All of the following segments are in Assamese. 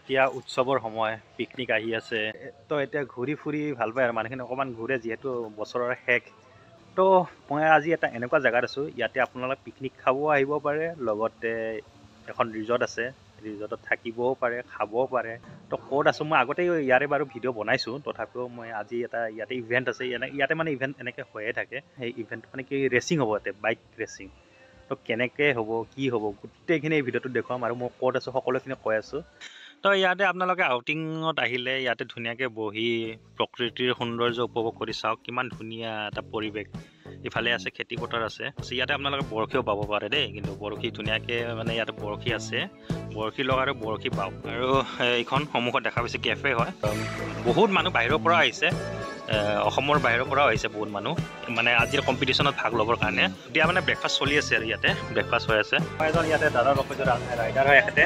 এতিয়া উৎসৱৰ সময় পিকনিক আহি আছে তো এতিয়া ঘূৰি ফুৰি ভাল পায় আৰু মানুহখিনি অকণমান ঘূৰে যিহেতু বছৰৰ শেষ তো মই আজি এটা এনেকুৱা জেগাত আছোঁ ইয়াতে আপোনালোকে পিকনিক খাবও আহিব পাৰে লগতে এখন ৰিজৰ্ট আছে ৰিজৰ্টত থাকিবও পাৰে খাবও পাৰে তো ক'ত আছোঁ মই আগতে ইয়াৰে বাৰু ভিডিঅ' বনাইছোঁ তথাপিও মই আজি এটা ইয়াতে ইভেণ্ট আছে ইয়াতে মানে ইভেণ্ট এনেকৈ হৈয়ে থাকে সেই ইভেণ্ট মানে কি ৰেচিং হ'ব ইয়াতে বাইক ৰেচিং তো কেনেকৈ হ'ব কি হ'ব গোটেইখিনি এই ভিডিঅ'টোত দেখুৱাম আৰু মই ক'ত আছোঁ সকলোখিনি কৈ আছোঁ তো ইয়াতে আপোনালোকে আউটিঙত আহিলে ইয়াতে ধুনীয়াকৈ বহি প্ৰকৃতিৰ সৌন্দৰ্য উপভোগ কৰি চাওক কিমান ধুনীয়া এটা পৰিৱেশ ইফালে আছে খেতি পথাৰ আছে ইয়াতে আপোনালোকে বৰশীও পাব পাৰে দেই কিন্তু বৰশী ধুনীয়াকৈ মানে ইয়াতে বৰশী আছে বৰশী লগাই আৰু বৰশী পাওক আৰু এইখন সন্মুখত দেখা পাইছে কেফে হয় বহুত মানুহ বাহিৰৰ পৰা আহিছে অসমৰ বাহিৰৰ পৰাও আহিছে বহুত মানুহ মানে আজিৰ কম্পিটিশ্যনত ভাগ ল'বৰ কাৰণে এতিয়া মানে ব্ৰেকফাষ্ট চলি আছে আৰু ইয়াতে ব্ৰেকফাষ্ট হৈ আছে মই এজন ইয়াতে দাদাৰ লগত ৰাইডাৰ হয় এখেতে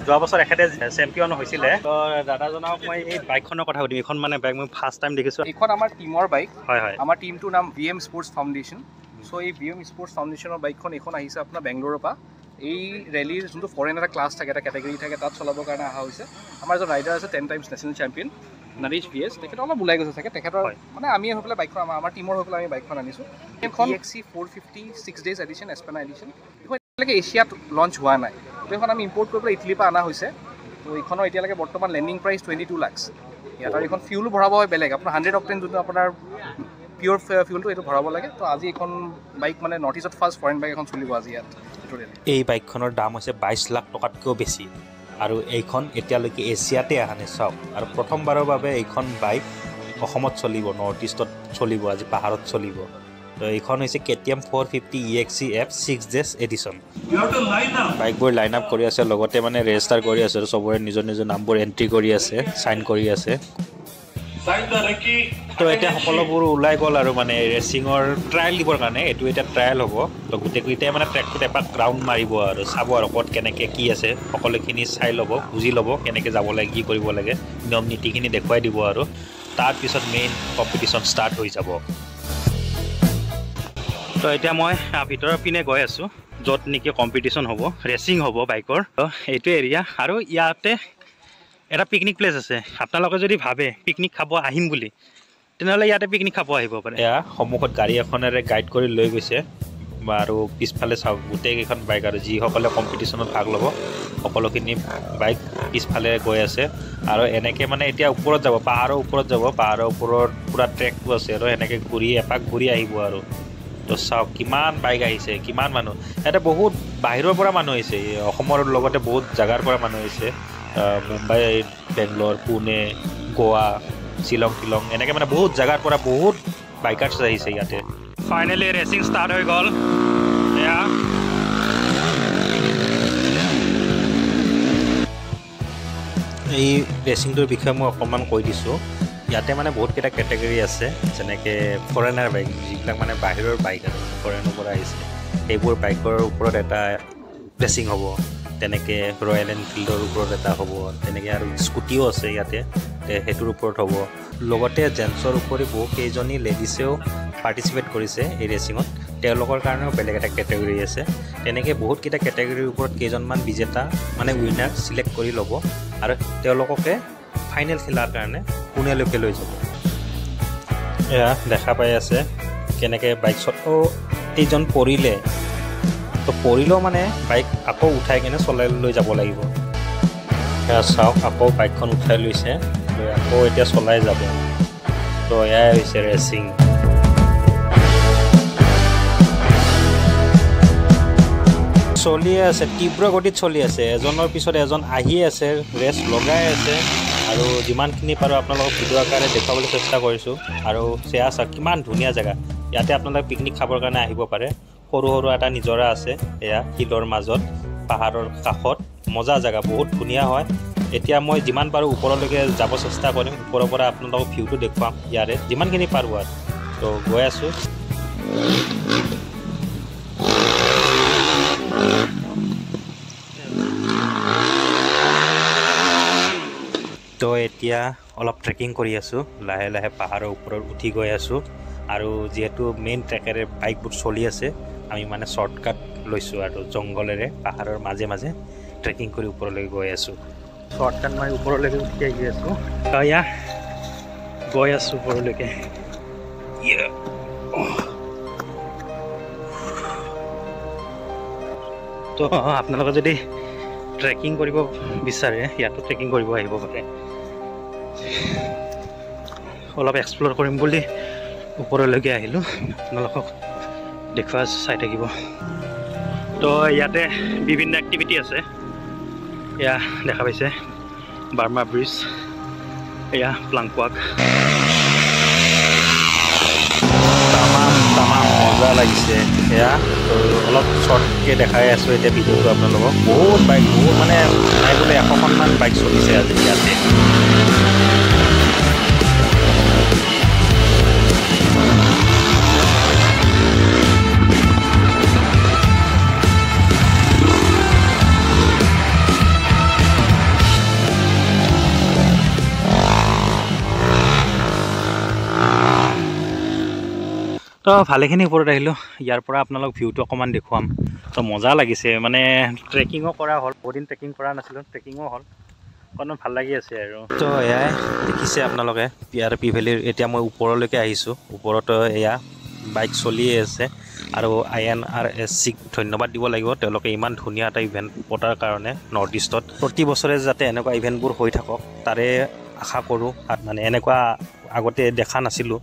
যোৱা বছৰ এখেতে চেম্পিয়ন হৈছিলে তো দাদাজনক মই এই বাইকখনৰ কথা সুধিম এইখন মানে বাইক মই ফাৰ্ষ্ট টাইম দেখিছোঁ এইখন আমাৰ টিমৰ বাইক হয় হয় আমাৰ টিমটোৰ নাম VM স্পৰ্টছ ফাউণ্ডেশ্যন চ' এই VM স্পৰ্টছ ফাউণ্ডেশ্যনৰ বাইকখন এইখন আহিছে আপোনাৰ বেংগলোৰৰ পৰা এই ৰেলীৰ যোনটো ফৰেন এটা ক্লাছ থাকে এটা কেটেগৰী থাকে তাত চলাবৰ কাৰণে অহা হৈছে আমাৰ এজন ৰাইডাৰ আছে 10 টাইমছ নেশ্যনেল চেম্পিয়ন নৰিশ VS তেখেত অলপ ওলাই গৈছে চাগে তেখেতৰ মানে আমি হৈ পেলাই বাইকখন আমাৰ টিমৰ হৈ পেলাই আমি বাইকখন আনিছোঁ এইখন EXC 450 6 days এডিশ্যন এছপেনা এডিশ্যন এইখন এতিয়ালৈকে এছিয়াত লঞ্চ হোৱা নাই এইখন আমি ইম্পৰ্ট কৰি পেলাই ইটালীৰ পৰা অনা হৈছে তো এইখনৰ এতিয়ালৈকে বৰ্তমান লেণ্ডিং প্ৰাইচ 22 লাখ ইয়াত আৰু এইখন ফিউলো ভৰাব হয় বেলেগ আপোনাৰ 100 অক্টেন যোনটো আপোনাৰ পিয়'ৰ ফিউলটো এইটো ভৰাব লাগে তো আজি এইখন বাইক মানে নৰ্থ ইষ্টত ফাৰ্ষ্ট ফৰেন বাইক এখন চলিব আজি ইয়াত এই বাইকখনৰ দাম হৈছে 22 লাখ টকাতকৈও বেছি আৰু এইখন এতিয়ালৈকে এছিয়াতে অহা নাই চাওক আৰু প্ৰথমবাৰৰ বাবে এইখন বাইক অসমত চলিব নৰ্থ ইষ্টত চলিব আজি পাহাৰত চলিব তো এইখন হৈছে KTM 450 EXC F 6 days edition বাইকবোৰ লাইন আপ কৰি আছে লগতে মানে ৰেজিষ্টাৰ কৰি আছে আৰু চবৰে নিজৰ নিজৰ নামবোৰ এণ্ট্ৰি কৰি আছে চাইন কৰি আছে তো এতিয়া সকলোবোৰ ওলাই গ'ল আৰু মানে ৰেচিঙৰ ট্ৰায়েল দিবৰ কাৰণে এইটো এতিয়া ট্ৰায়েল হ'ব তো গোটেইকেইটাই মানে ট্ৰেকটোত এপাক ৰাউণ্ড মাৰিব আৰু চাব আৰু ক'ত কেনেকৈ কি আছে সকলোখিনি চাই ল'ব বুজি ল'ব কেনেকৈ যাব লাগে কি কৰিব লাগে নিয়ম নীতিখিনি দেখুৱাই দিব আৰু তাৰপিছত মেইন কম্পিটিশ্যন ষ্টাৰ্ট হৈ যাব তো এতিয়া মই ভিতৰৰ পিনে গৈ আছোঁ য'ত নেকি কম্পিটিশ্যন হ'ব ৰেচিং হ'ব বাইকৰ তো এইটো এৰিয়া আৰু ইয়াতে এটা পিকনিক প্লেচ আছে আপোনালোকে যদি ভাবে পিকনিক খাব আহিম বুলি তেনেহ'লে ইয়াতে পিকনিক খাব আহিব পাৰে এয়া সন্মুখত গাড়ী এখনেৰে গাইড কৰি লৈ গৈছে আৰু পিছফালে চাওক গোটেইকেইখন বাইক আৰু যিসকলে কম্পিটিশ্যনত ভাগ ল'ব সকলোখিনি বাইক পিছফালে গৈ আছে আৰু এনেকৈ মানে এতিয়া ওপৰত যাব পাহাৰৰ ওপৰত যাব পাহাৰৰ ওপৰত পূৰা ট্ৰেকটো আছে আৰু এনেকৈ এপাক ঘূৰি আহিব আৰু তো চাওক কিমান বাইক আহিছে কিমান মানুহ ইয়াতে বহুত বাহিৰৰ পৰা মানুহ আহিছে অসমৰ লগতে বহুত জেগাৰ পৰা মানুহ আহিছে মুম্বাই বেংগলোৰ পুনে গোৱা শ্বিলং এনেকৈ মানে বহুত জেগাৰ পৰা বহুত বাইকাৰ্ছ আহিছে ইয়াতে ফাইনেলি ৰেচিং ষ্টাৰ্ট হৈ গ'ল এয়া এই ৰেচিংটোৰ বিষয়ে মই অকণমান কৈ দিছোঁ ইয়াতে মানে বহুতকেইটা কেটেগৰী আছে যেনেকৈ ফৰেনাৰ বাইক যিবিলাক মানে বাহিৰৰ বাইক আৰু ফৰেনৰ পৰা আহিছে সেইবোৰ বাইকৰ ওপৰত এটা ৰেচিং হ'ব তেনেকৈ ৰয়েল এনফিল্ডৰ ওপৰত এটা হ'ব তেনেকৈ আৰু স্কুটিও আছে ইয়াতে সেইটোৰ ওপৰত হ'ব লগতে জেন্টছৰ উপৰি বহু কেইজনী লেডিছেও পাৰ্টিচিপেট কৰিছে এই ৰেচিঙত তেওঁলোকৰ কাৰণেও বেলেগ এটা কেটেগৰী আছে তেনেকৈ বহুতকেইটা কেটেগৰীৰ ওপৰত কেইজনমান বিজেতা মানে উইনাৰ ছিলেক্ট কৰি ল'ব আৰু তেওঁলোককে ফাইনেল খেলাৰ কাৰণে পুনেলৈকে লৈ যাব এয়া দেখা পাই আছে কেনেকৈ বাইক এইজন পৰিলে তো পৰিলেও মানে বাইক আকৌ উঠাই কিনে চলাই লৈ যাব লাগিব এয়া চাওক আকৌ বাইকখন উঠাই লৈছে লৈ আকৌ এতিয়া চলাই যাব তো এয়াই হৈছে ৰেচিং চলিয়ে আছে তীব্ৰ গতিত চলি আছে এজনৰ পিছত এজন আহি আছে ৰেচ লগাই আছে আৰু যিমানখিনি পাৰোঁ আপোনালোকক ভিডিঅ' আকাৰে দেখুৱাবলৈ চেষ্টা কৰিছোঁ আৰু সেয়া চাওক কিমান ধুনীয়া জেগা ইয়াতে আপোনালোকে পিকনিক খাবৰ কাৰণে আহিব পাৰে সৰু সৰু এটা নিজৰা আছে এয়া শিলৰ মাজত পাহাৰৰ কাষত মজা জেগা বহুত ধুনীয়া হয় এতিয়া মই যিমান পাৰোঁ ওপৰলৈকে যাব চেষ্টা কৰিম ওপৰৰ পৰা আপোনালোকক ভিউটো দেখুৱাম ইয়াৰে যিমানখিনি পাৰোঁ আৰু তো গৈ আছোঁ তো এতিয়া অলপ ট্ৰেকিং কৰি আছোঁ লাহে লাহে পাহাৰৰ ওপৰত উঠি গৈ আছোঁ আৰু যিহেতু মেইন ট্ৰেকেৰে বাইকবোৰ চলি আছে আমি মানে শ্বৰ্টকাট লৈছোঁ আৰু জংঘলেৰে পাহাৰৰ মাজে মাজে ট্ৰেকিং কৰি ওপৰলৈ গৈ আছোঁ শ্বৰ্টকাট মাৰি ওপৰলৈকে উঠি আহি আছোঁ। এয়া গৈ আছোঁ ওপৰলৈকে। তো আপোনালোকে যদি ট্ৰেকিং কৰিব বিচাৰে ইয়াতো ট্ৰেকিং কৰিব আহিব পাৰে। অলপ এক্সপ্ল'ৰ কৰিম বুলি ওপৰলৈকে আহিলোঁ, আপোনালোকক দেখুওৱা চাই থাকিব। তো ইয়াতে বিভিন্ন এক্টিভিটি আছে। এয়া দেখা পাইছে বাৰ্মা ব্ৰিজ, এয়া প্লাংকুৱাক। তামাম মজা লাগিছে এয়া। তো অলপ শ্বৰ্টকৈ দেখাই আছোঁ এতিয়া ভিডিঅ'টো আপোনালোকক। বহুত বাইক, বহুত মানে নাই বোলে 100খনমান বাইক চলিছে আজি ইয়াতে। তো ভালেখিনি ওপৰত আহিলোঁ। ইয়াৰ পৰা আপোনালোক ভিউটো অকণমান দেখুৱাম। তো মজা লাগিছে, মানে ট্ৰেকিঙো কৰা হ'ল, বহুত দিন ট্ৰেকিং কৰা নাছিলোঁ, ট্ৰেকিঙো হ'ল, অকণমান ভাল লাগি আছে আৰু। তো এয়াই দেখিছে আপোনালোকে PRP ভেলীৰ। এতিয়া মই ওপৰলৈকে আহিছোঁ। ওপৰতো এয়া বাইক চলিয়ে আছে আৰু INRSCক ধন্যবাদ দিব লাগিব, তেওঁলোকে ইমান ধুনীয়া এটা ইভেণ্ট পতাৰ কাৰণে নৰ্থ ইষ্টত। প্ৰতি বছৰে যাতে এনেকুৱা ইভেণ্টবোৰ হৈ থাকক তাৰে আশা কৰোঁ। মানে এনেকুৱা আগতে দেখা নাছিলোঁ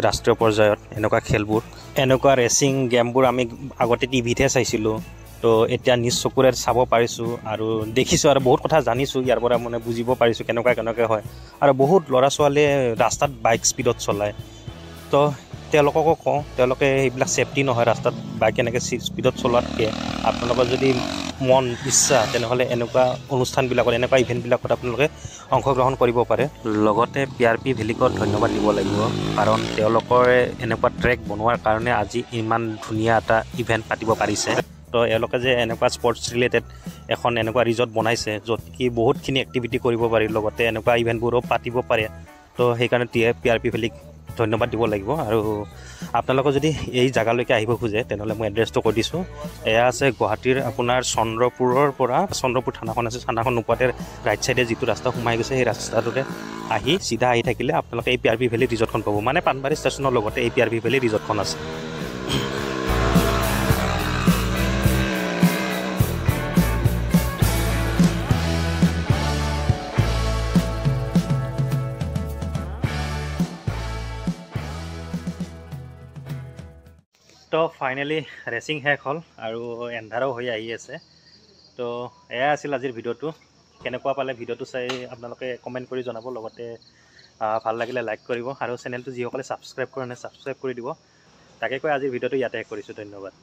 ৰাষ্ট্ৰীয় পৰ্যায়ত এনেকুৱা খেলবোৰ, এনেকুৱা ৰেচিং গেমবোৰ আমি আগতে টিভিতহে চাইছিলোঁ। তো এতিয়া নিজ চকুৰে চাব পাৰিছোঁ আৰু দেখিছোঁ আৰু বহুত কথা জানিছোঁ ইয়াৰ পৰা, মানে বুজিব পাৰিছোঁ কেনেকৈ হয়। আৰু বহুত ল'ৰা ছোৱালীয়ে ৰাস্তাত বাইক স্পীডত চলায়। তো তেওঁলোককো কওঁ, তেওঁলোকে এইবিলাক ছেফটি নহয় ৰাস্তাত বাইক এনেকৈ স্পীডত চলোৱাতকৈ আপোনালোকৰ যদি মন ইচ্ছা তেনেহ'লে এনেকুৱা অনুষ্ঠানবিলাকত, এনেকুৱা ইভেণ্টবিলাকত আপোনালোকে অংশগ্ৰহণ কৰিব পাৰে। লগতে PRP ভেলীকক ধন্যবাদ দিব লাগিব, কাৰণ তেওঁলোকৰে এনেকুৱা ট্ৰেক বনোৱাৰ কাৰণে আজি ইমান ধুনীয়া এটা ইভেণ্ট পাতিব পাৰিছে। তো এওঁলোকে যে এনেকুৱা স্পৰ্টছ ৰিলেটেড এখন এনেকুৱা ৰিজৰ্ট বনাইছে য'ত কি বহুতখিনি এক্টিভিটি কৰিব পাৰি, লগতে এনেকুৱা ইভেণ্টবোৰো পাতিব পাৰে। তো সেইকাৰণে PRP ভেলীক ধন্যবাদ দিব লাগিব। আৰু আপোনালোকে যদি এই জেগালৈকে আহিব খোজে তেনেহ'লে মই এড্ৰেছটো কৈ দিছোঁ। এয়া আছে গুৱাহাটীৰ আপোনাৰ চন্দ্ৰপুৰৰ পৰা, চন্দ্ৰপুৰ থানাখন আছে, থানাখন নোপোৱাতে ৰাইট চাইডে যিটো ৰাস্তা সোমাই গৈছে সেই ৰাস্তাটোতে আহি চিধা আহি থাকিলে আপোনালোকে এই PRP ভেলী ৰিজৰ্টখন পাব। মানে পাণবাৰী ষ্টেচনৰ লগতে এই PRP ভেলী ৰিজৰ্টখন আছে। তো ফাইনেলি ৰেচিং শেষ হ'ল আৰু এন্ধাৰো হৈ আহি আছে। তো এয়া আছিল আজিৰ ভিডিঅ'টো। কেনেকুৱা পালে ভিডিঅ'টো চাই আপোনালোকে কমেণ্ট কৰি জনাব, লগতে ভাল লাগিলে লাইক কৰিব আৰু চেনেলটো যিসকলে ছাবস্ক্ৰাইব কৰা নাই ছাবস্ক্ৰাইব কৰি দিব। তাকে কৈ আজিৰ ভিডিঅ'টো ইয়াতে শেষ কৰিছোঁ। ধন্যবাদ।